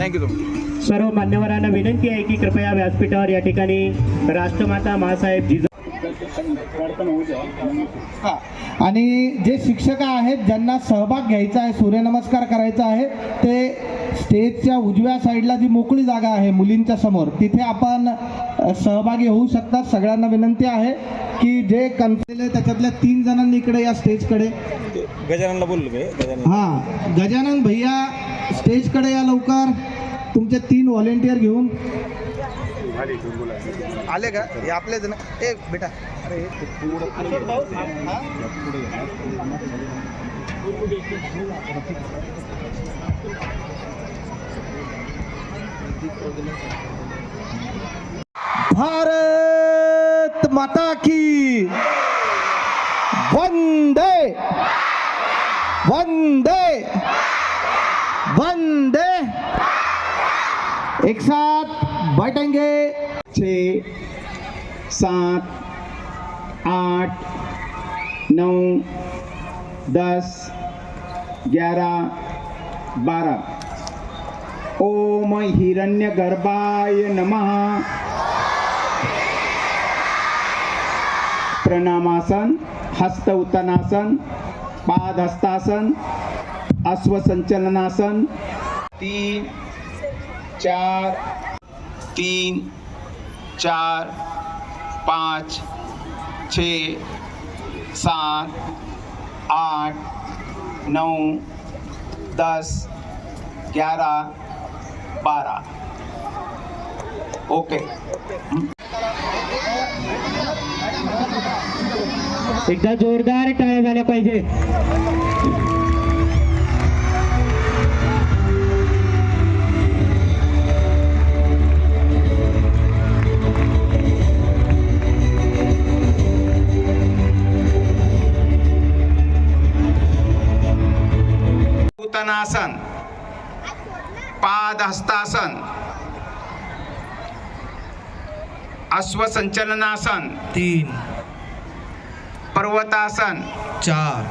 Thank you तुम्ही. सर्व मान्यवरांना विनंती आहे की कृपया व्यासपीठावर या ठिकाणी राष्ट्रमाता मासाहेब जिजाऊ हा. आणि जे शिक्षक आहेत ज्यांना सहभाग घ्यायचा आहे, सूर्यनमस्कार करायचा आहे, ते स्टेजच्या उजव्या साईडला जी मोकळी जागा आहे मुलींच्या समोर तिथे आपण सहभागी होऊ शकतात. सगळ्यांना विनंती आहे की जे कन्फेले त्याच्यातल्या 3 जणांनी इकडे या स्टेजकडे. गजाननला बोललो मी. हां, गजानन भैया स्टेजकडे या लवकर, तुमचे 3 व्हॉलेंटियर घेऊन. आले का हे आपलेच ना. ए बेटा अरे भारत माता की वंदे वंदे वंदे. एक साथ बैठेंगे. 6 7 8 9 10 11 12. ओम हिरण्यगर्भाय नमः. प्रणामासन, हस्त उत्तानासन, पाद हस्तासन, अश्वसंचलनासन. 3 4 3 4 5 6 7 8 9 10 11 12. ओके. एकदा जोरदार टाळ्या झाल्या पाहिजे. उत्तानासन, पाद हस्तासन, अश्वसंचलनासन 3 पर्वतासन 4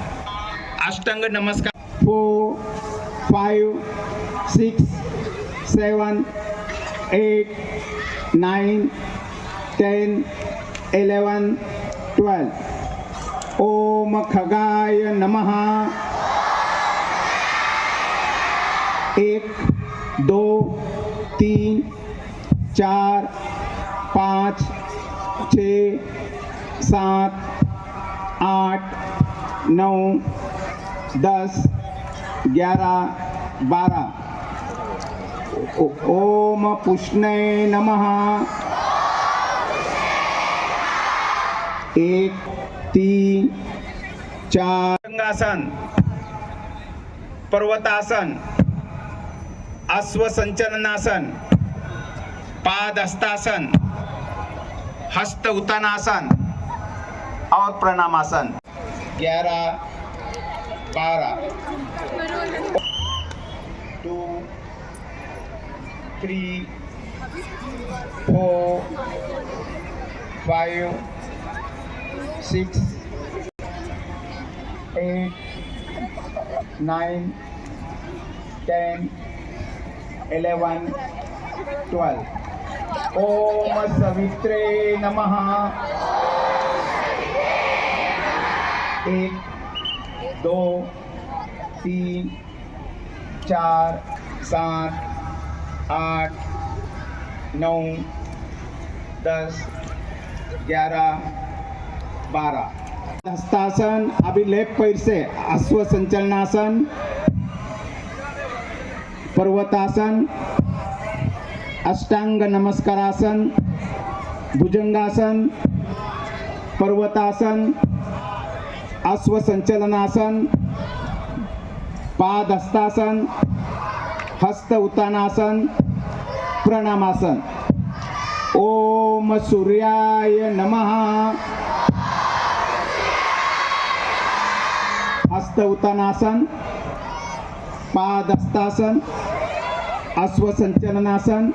अष्टांग नमस्कार. 4 5 6 7 8 9 10 11 12. ओम खगाय नमः. 1 2 3 4 5 6 7 8 9 10 11 12. ओम पुष्णय नमः. 1 3 4 भुजंगासन, पर्वतासन, अश्वसंचलनासन, पाद हस्तासन, हस्त उत्तानासन और प्रणामासन. 11 12 2 3 4 5 6 8 9 10 11 12. ओम सवित्रे नमः. 1 2 3 4 7 8 9 10 11 12. हस्तासन, अभी लेफ्ट पैर से अश्व संचलनासन, पर्वतासन, अष्टांग नमस्कारासन, भुजंगासन, पर्वतासन, अश्व संचलनासन, पाद हस्तासन, हस्त उत्तानासन, प्रणामासन. ओम सूर्याय नमः. हस्त उत्तानासन, पाद हस्तासन, अश्व संचलनासन,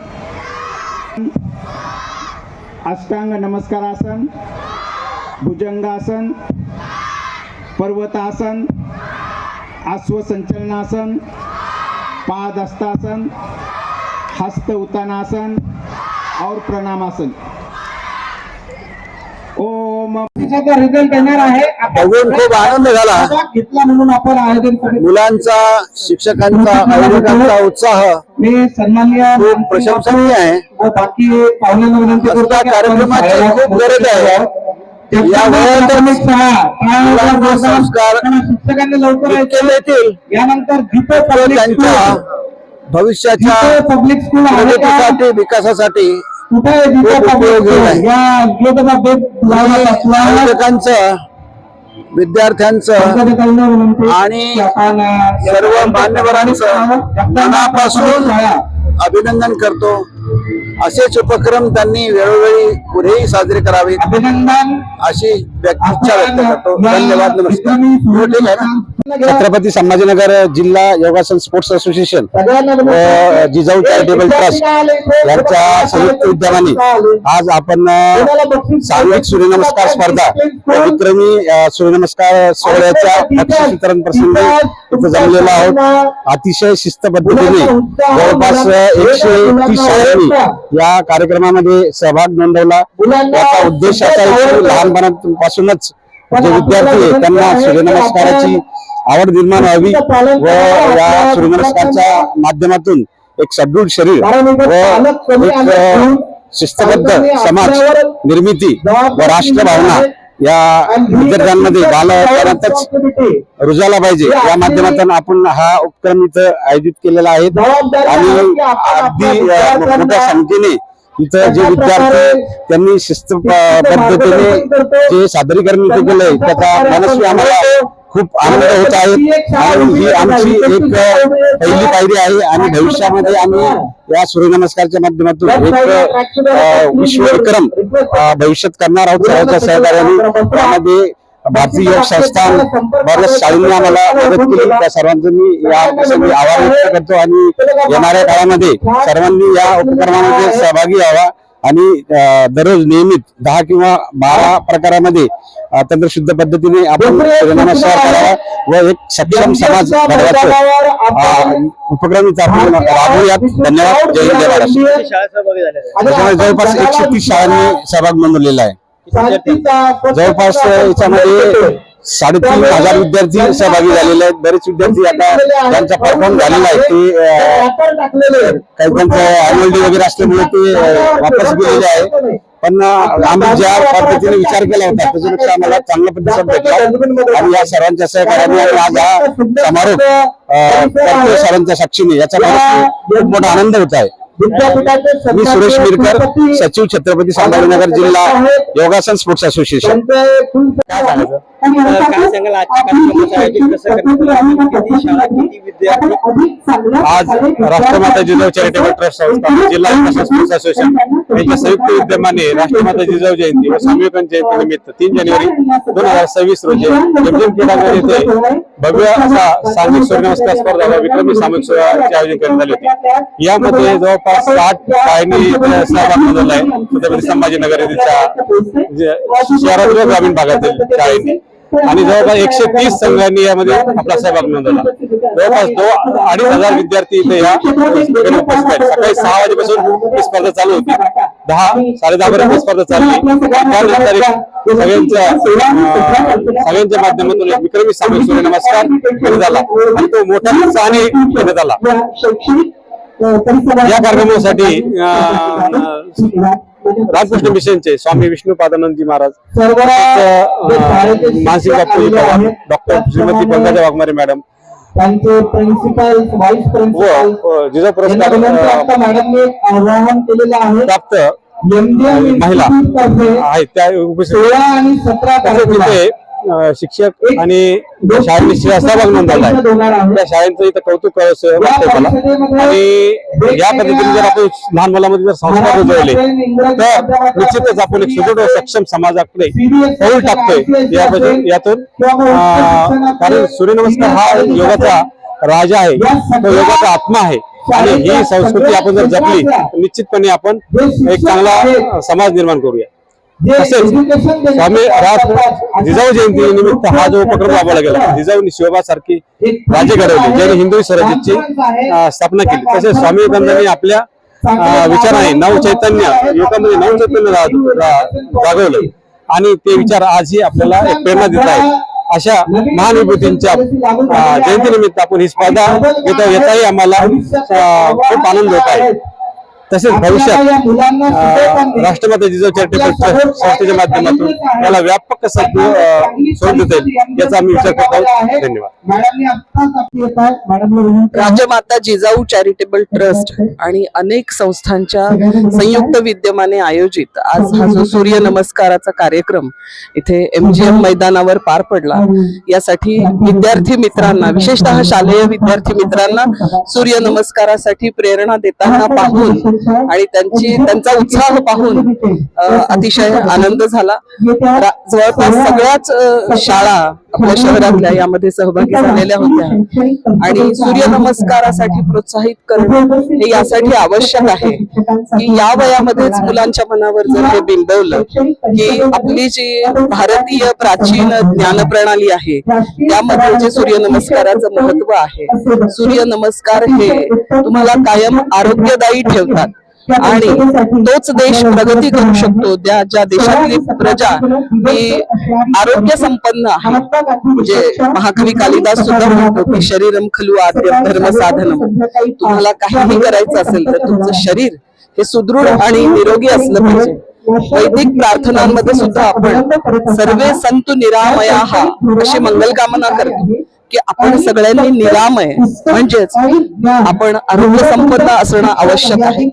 अष्टांग नमस्कारासन, भुजंगासन, पर्वतासन, अश्व संचलनासन, पाद हस्तासन, हस्त उत्तानासन और प्रणामासन. ओम. रिझल्ट येणार आहे. बघून खूप आनंद झाला. घेतला म्हणून आपण आयोजन केले. मुलांचा, शिक्षकांचा, आयोजकांचा उत्साह मी सन्माननीय खूप प्रशंसनीय आहे. व बाकी पाहुण्यांना विनंती करतो अशा की कार्यक्रमाची आपण खूप गरज आहे. या वयातच मुलांना संस्कार शिक्षकांनी लवकर केले येतील यानंतर जिथे तो त्यांच्या भविष्याच्या पब्लिक स्कूल आहे का? प्रगतीसाठी, विकासासाठी कुठे आहे जिथे खूप पब्लिक उपयोगी स्कूल आहे. या योजनेचा बेस लावण्यात असला आयोजकांचं, विद्यार्थ्यांचं अधिकाऱ्यांना विनंती आणि की आपण सर्व मान्यवरांचं मनापासून अभिनंदन करतो. असेच उपक्रम त्यांनी वेळोवेळी पुढेही साजरे करावेत अभिनंदन. अशी इच्छा व्यक्त करतो. धन्यवाद. नमस्कार. हो, ठीक आहे ना. छत्रपती संभाजीनगर जिल्हा योगासन स्पोर्ट्स असोसिएशन व जिजाऊ चॅरिटेबल ट्रस्ट यांच्या संयुक्त विद्यमाने आज आपण सामूहिक सूर्यनमस्कार स्पर्धा व विक्रमी सूर्यनमस्कार सोहळ्याच्या बक्षीस वितरण प्रसंगी इथं जमलेलो आहोत. अतिशय शिस्त पद्धतीने जवळपास 130 शाळांनी या कार्यक्रमामध्ये सहभाग नोंदवला. याचा उद्देश असा आहे की लहानपणापासूनच जे विद्यार्थी आहेत त्यांना सूर्यनमस्काराची आवड निर्माण व्हावी व या सूर्यनमस्कारच्या माध्यमातून एक सदृढ शरीर व एक शिस्तबद्ध समाज निर्मिती व राष्ट्रभावना या विद्यार्थ्यांमध्ये बालपणातच रुजाला पाहिजे. या माध्यमातून आपण हा उपक्रम इथं आयोजित केलेला आहे आणि अगदी मोठ्या संख्येने इथं जे विद्यार्थी त्यांनी शिस्त पद्धतीने जे सादरीकरण इथे केलंय त्याचा मनस्वी आम्हाला खूप आनंद होत आहे. आणि ही आमची एक पहिली पायरी आहे आणि भविष्यामध्ये आम्ही या सूर्यनमस्कारच्या माध्यमातून एक विश्वविक्रम भविष्यात करणार आहोत सर्वांच्या सहकार्याने. त्यामध्ये भारतीय योग संस्थान बऱ्याच शाळांनी आम्हाला मदत केली. त्या सर्वांचं मी या प्रसंगी आभार व्यक्त करतो आणि येणाऱ्या काळामध्ये सर्वांनी या उपक्रमामध्ये सहभागी व्हावा आणि दररोज नियमित 10 किंवा 12 प्रकारामध्ये तंत्रशुद्ध पद्धतीने आपण सूर्यनमस्कार करावा व एक सक्षम समाज घडवायचं उपक्रम इथं आपण राबवूयात. धन्यवाद. जय हिंद, जय महाराष्ट्र. त्याच्यामुळे जवळपास 130 शाळांनी सहभाग नोंदवलेला आहे. जवळपास याच्यामध्ये 3,500 विद्यार्थी सहभागी झालेले आहेत. बरेच विद्यार्थी आता त्यांचा परफॉर्म झालेला आहे ते काही त्यांचं अॅन्युअल डे वगैरे असल्यामुळे ते वापस गेलेले आहे. पण आम्ही ज्या पद्धतीने विचार केला होता त्याच्यापेक्षा आम्हाला चांगला प्रतिसाद भेटला आणि या सर्वांच्या सहकार्याने आज हा समारोप करतोय सर्वांच्या साक्षीने. याचा मला खूप मोठा आनंद होत आहे. मी सुरेश मिरकर, सचिव, छत्रपती संभाजीनगर जिल्हा योगासन स्पोर्ट्स असोसिएशन. काय सांगाल आजच्या कार्यक्रमाचं आयोजन कसं करण्यात किती शाळा, किती विद्यार्थी? आज राष्ट्रमाता जिजाऊ चॅरिटेबल ट्रस्ट संस्था, जिल्हा योगासन स्पोर्ट्स असोसिएशन यांच्या संयुक्त विद्यमाने राष्ट्रमाता जिजाऊ जयंती व स्वामी विवेकानंद जयंती निमित्त 3 जानेवारी 2026 रोजी जमजम क्रीडांगण येथे भव्य असा सामूहिक सूर्यनमस्कार स्पर्धा व विक्रमी सामूहिक सोहळ्याचे आयोजन करण्यात आले होते. यामध्ये जवळपास 60 शाळांनी सहभाग नोंदवला आहे. छत्रपती संभाजीनगर शहरातील व ग्रामीण भागातील शाळांनी आणि जवळपास 130 संघांनी यामध्ये आपला सहभाग नोंदवला. जवळपास 2,500 विद्यार्थी इथे या उपस्थित आहेत. सकाळी 6 वाजेपासून ही स्पर्धा चालू होती. 10-10:30 पर्यंत स्पर्धा चालली. त्यानंतर सगळ्यांच्या माध्यमातून एक विक्रमी सामूहिक सूर्यनमस्कार करण्यात आला आणि तो मोठ्या उत्साहाने घेण्यात आला. या कार्यक्रमासाठी रामकृष्ण मिशनचे स्वामी विष्णुपादानंदजी महाराज, मानसिक बापू डॉक्टर श्रीमती पंकजा वाघमारे मॅडम त्यांचे प्रिन्सिपल, व्हाईस प्रिन्सिपल व जिजाऊ पुरस्कार आवाहन केलेलं आहे. प्राप्त महिला आहेत त्या उपस्थित. 16 आणि 17 तिथे शिक्षक आणि शाळेने सहभाग नोंदवला आहे. त्या शाळेचं इथं कौतुक वाटतंय मला. आणि या पद्धतीने जर आपण लहान मुलांमध्ये जर संस्कार रुजवले तर निश्चितच आपण एक सुदृढ व सक्षम समाजाकडे पाऊल टाकतोय यातून. कारण सूर्यनमस्कार हा योगाचा राजा आहे, तो योगाचा आत्मा आहे आणि ही संस्कृती आपण जर जपली तर निश्चितपणे आपण एक चांगला समाज निर्माण करूया. तसेच स्वामी जिजाऊ जयंती निमित्त हा जो उपक्रम राबवला गेला, जिजाऊंनी शिवबासारखी राजे घडवले, ज्यांनी हिंदवी स्वराज्याची स्थापना केली. तसेच स्वामी विवेकानंदांनी आपल्या विचाराने नवचैतन्य युवकांमध्ये नवचैतन्य जागवलं आणि ते विचार आजही आपल्याला एक प्रेरणा देत आहेत. अशा महान विभूतींच्या जयंतीनिमित्त आपण ही स्पर्धा घेतो, याचाही आम्हाला खूप आनंद होत आहे. तसेच भविष्यात राष्ट्रमाता जिजाऊ चॅरिटेबल ट्रस्ट संस्थेच्या माध्यमातून याला व्यापक कसं सोड देता येईल याचा आम्ही विचार करत आहोत. धन्यवाद. राजमाता जिजाऊ चॅरिटेबल ट्रस्ट आणि अनेक संस्थांच्या संयुक्त विद्यमाने आयोजित आज हा जो सूर्य नमस्काराचा कार्यक्रम इथे MGM मैदानावर पार पडला, यासाठी विद्यार्थी मित्रांना, विशेषतः शालेय विद्यार्थी मित्रांना सूर्य नमस्कारासाठी प्रेरणा देताना पाहून आणि त्यांचा उत्साह पाहून अतिशय आनंद झाला. जवळपास सगळ्याच शाळा आपल्या शहरातल्या यामध्ये सहभागी झालेल्या होत्या आणि सूर्य नमस्कारासाठी प्रोत्साहित करणं हे यासाठी आवश्यक आहे की या वयामध्येच मुलांच्या मनावर जर हे बिंबवलं की आपली जी भारतीय प्राचीन ज्ञान प्रणाली आहे त्यामध्ये जे सूर्य नमस्काराचं महत्व आहे, सूर्य नमस्कार हे तुम्हाला कायम आरोग्यदायी ठेवतात आणि तोच देश प्रगती करू शकतो ज्या देशातली प्रजा ही आरोग्य संपन्न आहे. म्हणजे महाकवी कालिदास सुद्धा म्हणतो की शरीरम खलु आद्यम धर्म साधनम. तुम्हाला काहीही करायचं असेल तर तुमचं शरीर हे सुदृढ आणि निरोगी असलं पाहिजे. वैदिक प्रार्थनांमध्ये सुद्धा आपण सर्वे संतु निरामयाः अशी मंगलकामना करतो की आपण सगळ्यांनी निरामय म्हणजेच आपण आरोग्य संपन्न असणं आवश्यक आहे.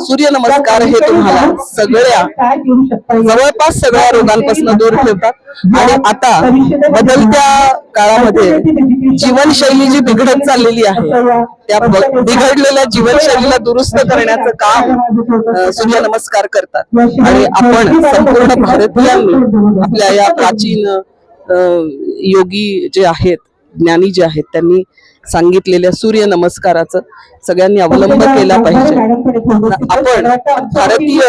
सूर्य नमस्कार हे तुम्हाला जवळपास सगळ्या रोगांपासून दूर ठेवतात आणि आता बदलत्या काळामध्ये जीवनशैली जी बिघडत चाललेली आहे त्या बिघडलेल्या जीवनशैलीला दुरुस्त करण्याचं काम सूर्य नमस्कार करतात आणि आपण संपूर्ण भारतीयांनी आपल्या या प्राचीन योगी जे आहेत, ज्ञानी जे आहेत, त्यांनी सांगितलेल्या सूर्य नमस्काराचं सगळ्यांनी अवलंब केला पाहिजे. आपण भारतीय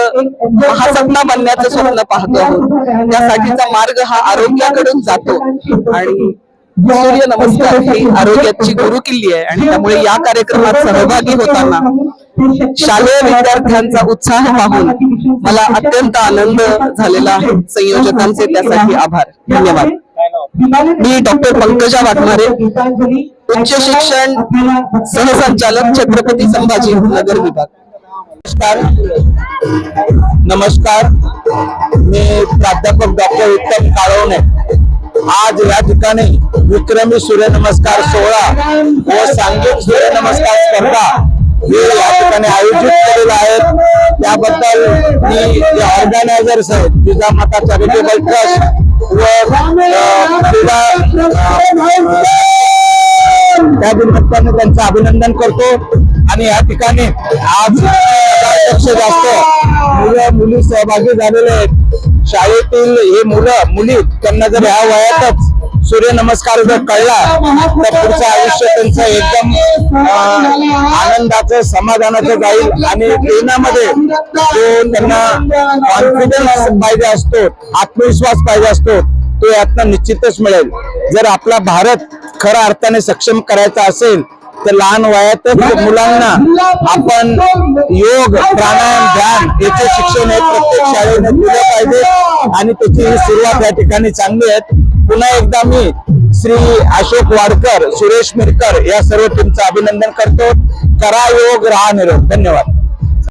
महासत्ता बनण्याचं स्वप्न पाहतो आहोत, त्यासाठीचा मार्ग हा आरोग्याकडून जातो आणि सूर्य नमस्कार ही आरोग्याची गुरुकिल्ली आहे आणि त्यामुळे या कार्यक्रमात सहभागी होताना शालेय विद्यार्थ्यांचा उत्साह पाहून मला अत्यंत आनंद झालेला आहे. संयोजकांचे त्यासाठी आभार. धन्यवाद. मी डॉक्टर पंकजा वाघमारे, उच्च शिक्षण सहसंचालक, छत्रपती संभाजीनगर विभाग. नमस्कार, मी प्राध्यापक डॉक्टर उत्तम काळवणे. आज या ठिकाणी विक्रमी सूर्यनमस्कार सोहळा व सांघिक सूर्यनमस्कार स्पर्धा हे या ठिकाणी आयोजित केलेला आहे. त्याबद्दल मी जे ऑर्गनायझर्स आहेत, जिजामाता चॅरिटेबल ट्रस्ट व त्या निमित्ताने त्यांचं अभिनंदन करतो. आणि या ठिकाणी आज 1000पेक्षा जास्त मुलं मुली सहभागी झालेले आहेत. शाळेतील हे मुलं मुली त्यांना जर ह्या वयातच सूर्य नमस्कार जर कळला तर पुढचं आयुष्य त्यांचं एकदम आनंदाचं, समाधानाचं जाईल आणि जीवनामध्ये जो त्यांना कॉन्फिडन्स पाहिजे असतो, आत्मविश्वास पाहिजे असतो, तो यातनं निश्चितच मिळेल. जर आपला भारत खऱ्या अर्थाने सक्षम करायचा असेल तर लहान वयातच मुलांना आपण योग, प्राणायाम, ध्यान याचे शिक्षण हे प्रत्येक शाळेने दिलं पाहिजे आणि त्याची ही सुरुवात या ठिकाणी चांगली आहे. पुन्हा एकदा मी श्री अशोक वाडकर, सुरेश मिरकर या सर्व टीमचं अभिनंदन करतो. करा योग, राहा निरोग. धन्यवाद.